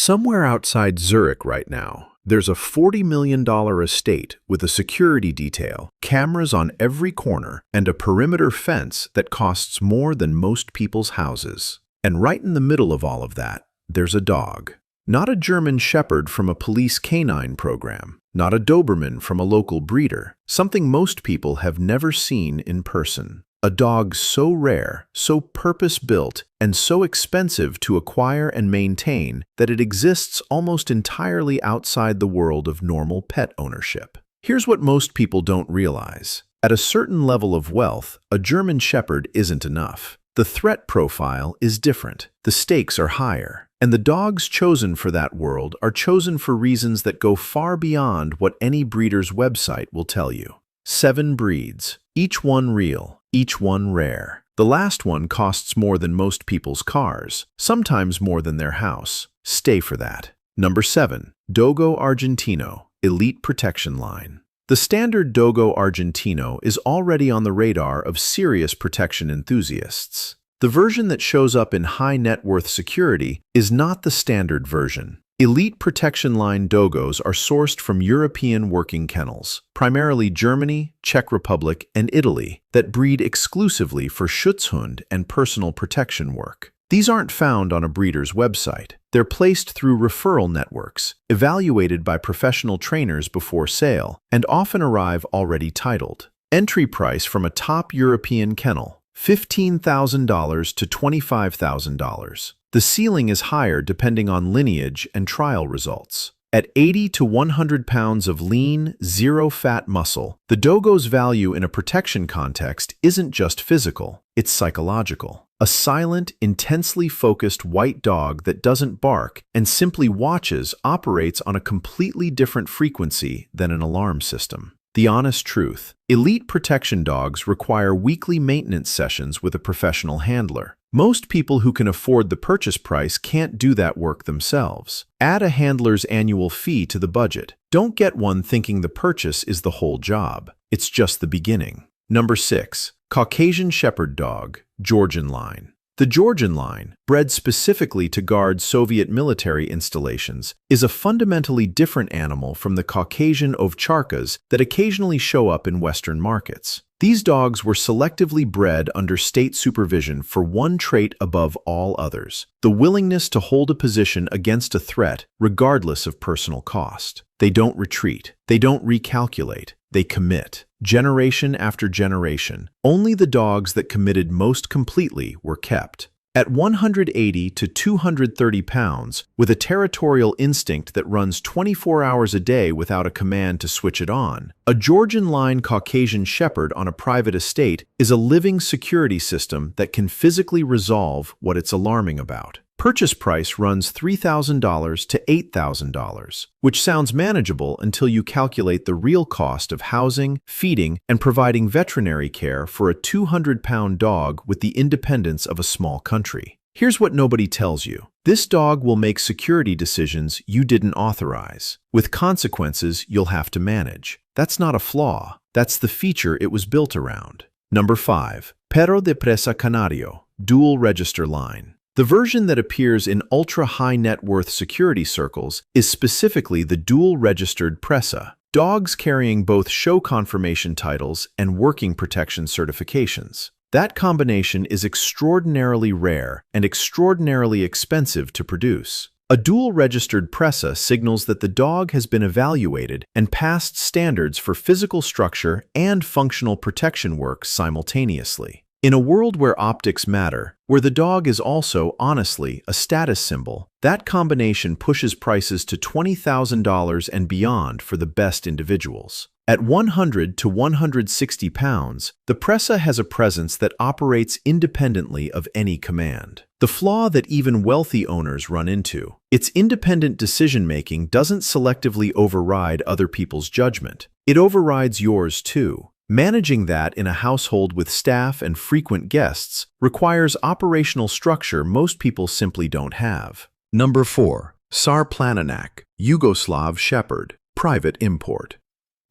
Somewhere outside Zurich right now, there's a $40 million estate with a security detail, cameras on every corner, and a perimeter fence that costs more than most people's houses. And right in the middle of all of that, there's a dog. Not a German Shepherd from a police canine program, not a Doberman from a local breeder, something most people have never seen in person. A dog so rare, so purpose-built, and so expensive to acquire and maintain that it exists almost entirely outside the world of normal pet ownership. Here's what most people don't realize. At a certain level of wealth, a German Shepherd isn't enough. The threat profile is different, the stakes are higher, and the dogs chosen for that world are chosen for reasons that go far beyond what any breeder's website will tell you. 7 breeds, each one real, each one rare. The last one costs more than most people's cars, sometimes more than their house. Stay for that. Number 7. Dogo Argentino, Elite Protection Line. The standard Dogo Argentino is already on the radar of serious protection enthusiasts. The version that shows up in high net worth security is not the standard version. Elite Protection Line Dogos are sourced from European working kennels, primarily Germany, Czech Republic, and Italy, that breed exclusively for Schutzhund and personal protection work. These aren't found on a breeder's website. They're placed through referral networks, evaluated by professional trainers before sale, and often arrive already titled. Entry price from a top European kennel, $15,000 to $25,000. The ceiling is higher depending on lineage and trial results. At 80 to 100 pounds of lean, zero-fat muscle, the Dogo's value in a protection context isn't just physical, it's psychological. A silent, intensely focused white dog that doesn't bark and simply watches operates on a completely different frequency than an alarm system. The honest truth: elite protection dogs require weekly maintenance sessions with a professional handler. Most people who can afford the purchase price can't do that work themselves. Add a handler's annual fee to the budget. Don't get one thinking the purchase is the whole job. It's just the beginning. Number 6. Caucasian Shepherd Dog, Georgian Line. The Georgian line, bred specifically to guard Soviet military installations, is a fundamentally different animal from the Caucasian ovcharkas that occasionally show up in Western markets. These dogs were selectively bred under state supervision for one trait above all others: the willingness to hold a position against a threat regardless of personal cost. They don't retreat. They don't recalculate. They commit. Generation after generation, only the dogs that committed most completely were kept. At 180 to 230 pounds, with a territorial instinct that runs 24 hours a day without a command to switch it on, a Georgian line Caucasian Shepherd on a private estate is a living security system that can physically resolve what it's alarming about. Purchase price runs $3,000 to $8,000, which sounds manageable until you calculate the real cost of housing, feeding, and providing veterinary care for a 200-pound dog with the independence of a small country. Here's what nobody tells you. This dog will make security decisions you didn't authorize, with consequences you'll have to manage. That's not a flaw. That's the feature it was built around. Number 5. Perro Depressa Canario, Dual Register Line. The version that appears in ultra-high net worth security circles is specifically the dual-registered Depressa, dogs carrying both show confirmation titles and working protection certifications. That combination is extraordinarily rare and extraordinarily expensive to produce. A dual-registered Depressa signals that the dog has been evaluated and passed standards for physical structure and functional protection work simultaneously. In a world where optics matter, where the dog is also, honestly, a status symbol, that combination pushes prices to $20,000 and beyond for the best individuals. At 100 to 160 pounds, the Depressa has a presence that operates independently of any command. The flaw that even wealthy owners run into: its independent decision-making doesn't selectively override other people's judgment. It overrides yours too. Managing that in a household with staff and frequent guests requires operational structure most people simply don't have. Number 4. Sar Planinac, Yugoslav Shepherd, Private Import.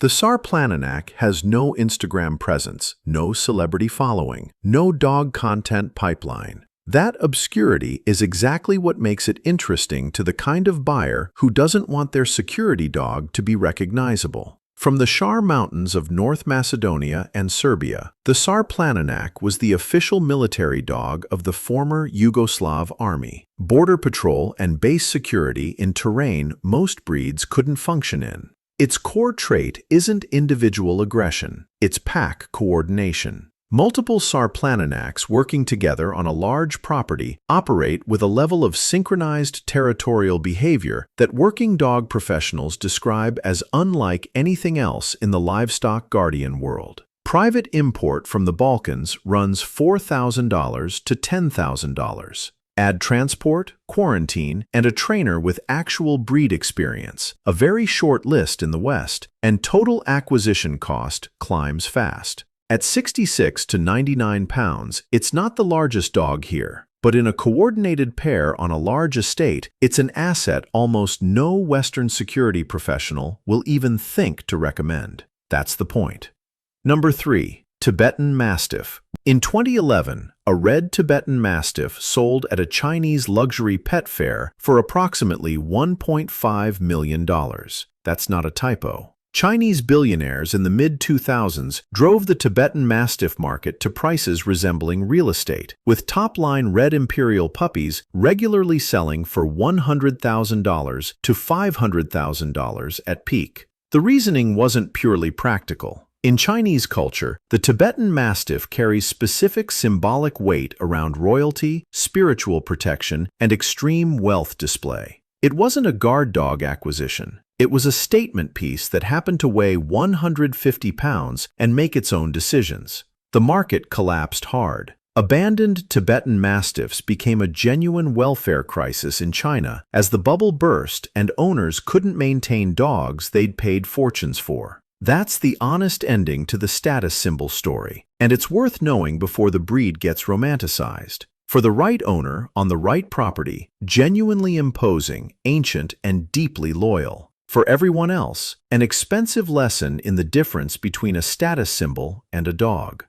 The Sar Planinac has no Instagram presence, no celebrity following, no dog content pipeline. That obscurity is exactly what makes it interesting to the kind of buyer who doesn't want their security dog to be recognizable. From the Sar Mountains of North Macedonia and Serbia, the Sar Planinac was the official military dog of the former Yugoslav army. Border patrol and base security in terrain most breeds couldn't function in. Its core trait isn't individual aggression, it's pack coordination. Multiple Sar Planinacs working together on a large property operate with a level of synchronized territorial behavior that working dog professionals describe as unlike anything else in the livestock guardian world. Private import from the Balkans runs $4,000 to $10,000. Add transport, quarantine, and a trainer with actual breed experience, a very short list in the West, and total acquisition cost climbs fast. At 66 to 99 pounds, it's not the largest dog here, but in a coordinated pair on a large estate, it's an asset almost no Western security professional will even think to recommend. That's the point. Number 3. Tibetan Mastiff. In 2011, a Red Tibetan Mastiff sold at a Chinese luxury pet fair for approximately $1.5 million. That's not a typo. Chinese billionaires in the mid-2000s drove the Tibetan Mastiff market to prices resembling real estate, with top-line red imperial puppies regularly selling for $100,000 to $500,000 at peak. The reasoning wasn't purely practical. In Chinese culture, the Tibetan Mastiff carries specific symbolic weight around royalty, spiritual protection, and extreme wealth display. It wasn't a guard dog acquisition. It was a statement piece that happened to weigh 150 pounds and make its own decisions. The market collapsed hard. Abandoned Tibetan Mastiffs became a genuine welfare crisis in China as the bubble burst and owners couldn't maintain dogs they'd paid fortunes for. That's the honest ending to the status symbol story, and it's worth knowing before the breed gets romanticized. For the right owner, on the right property, genuinely imposing, ancient, and deeply loyal. For everyone else, an expensive lesson in the difference between a status symbol and a dog.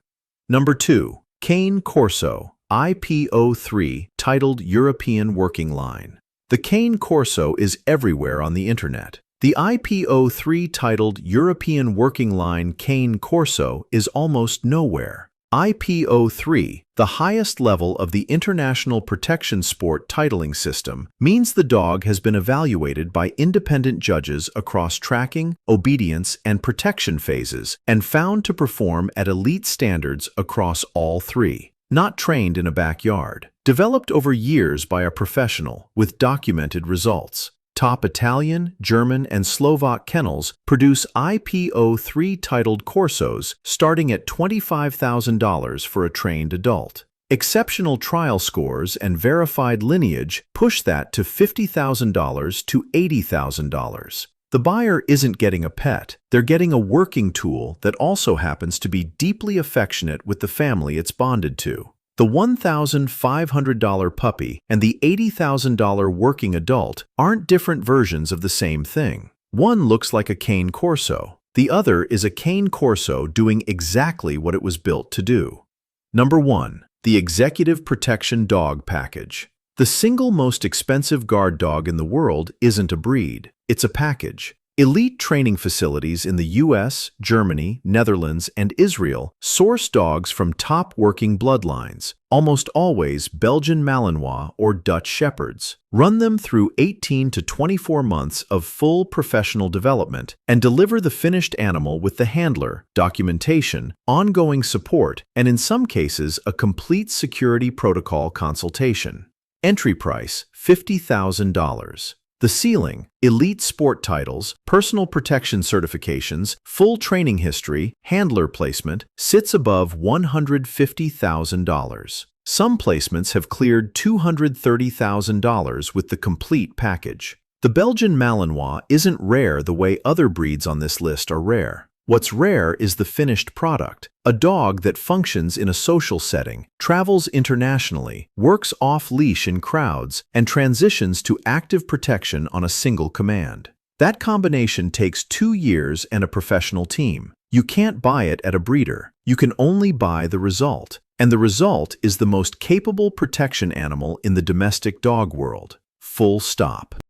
Number 2. Cane Corso, IPO3-titled European Working Line. The Cane Corso is everywhere on the internet. The IPO3-titled European Working Line Cane Corso is almost nowhere. IPO3, the highest level of the International Protection Sport titling system, means the dog has been evaluated by independent judges across tracking, obedience, and protection phases and found to perform at elite standards across all three. Not trained in a backyard. Developed over years by a professional with documented results. Top Italian, German, and Slovak kennels produce IPO3-titled Corsos starting at $25,000 for a trained adult. Exceptional trial scores and verified lineage push that to $50,000 to $80,000. The buyer isn't getting a pet, they're getting a working tool that also happens to be deeply affectionate with the family it's bonded to. The $1,500 puppy and the $80,000 working adult aren't different versions of the same thing. One looks like a Cane Corso. The other is a Cane Corso doing exactly what it was built to do. Number 1. The Executive Protection Dog Package. The single most expensive guard dog in the world isn't a breed, it's a package. Elite training facilities in the US, Germany, Netherlands, and Israel source dogs from top working bloodlines, almost always Belgian Malinois or Dutch Shepherds, run them through 18 to 24 months of full professional development, and deliver the finished animal with the handler, documentation, ongoing support, and in some cases a complete security protocol consultation. Entry price, $50,000. The ceiling, elite sport titles, personal protection certifications, full training history, handler placement, sits above $150,000. Some placements have cleared $230,000 with the complete package. The Belgian Malinois isn't rare the way other breeds on this list are rare. What's rare is the finished product, a dog that functions in a social setting, travels internationally, works off-leash in crowds, and transitions to active protection on a single command. That combination takes 2 years and a professional team. You can't buy it at a breeder. You can only buy the result. And the result is the most capable protection animal in the domestic dog world. Full stop.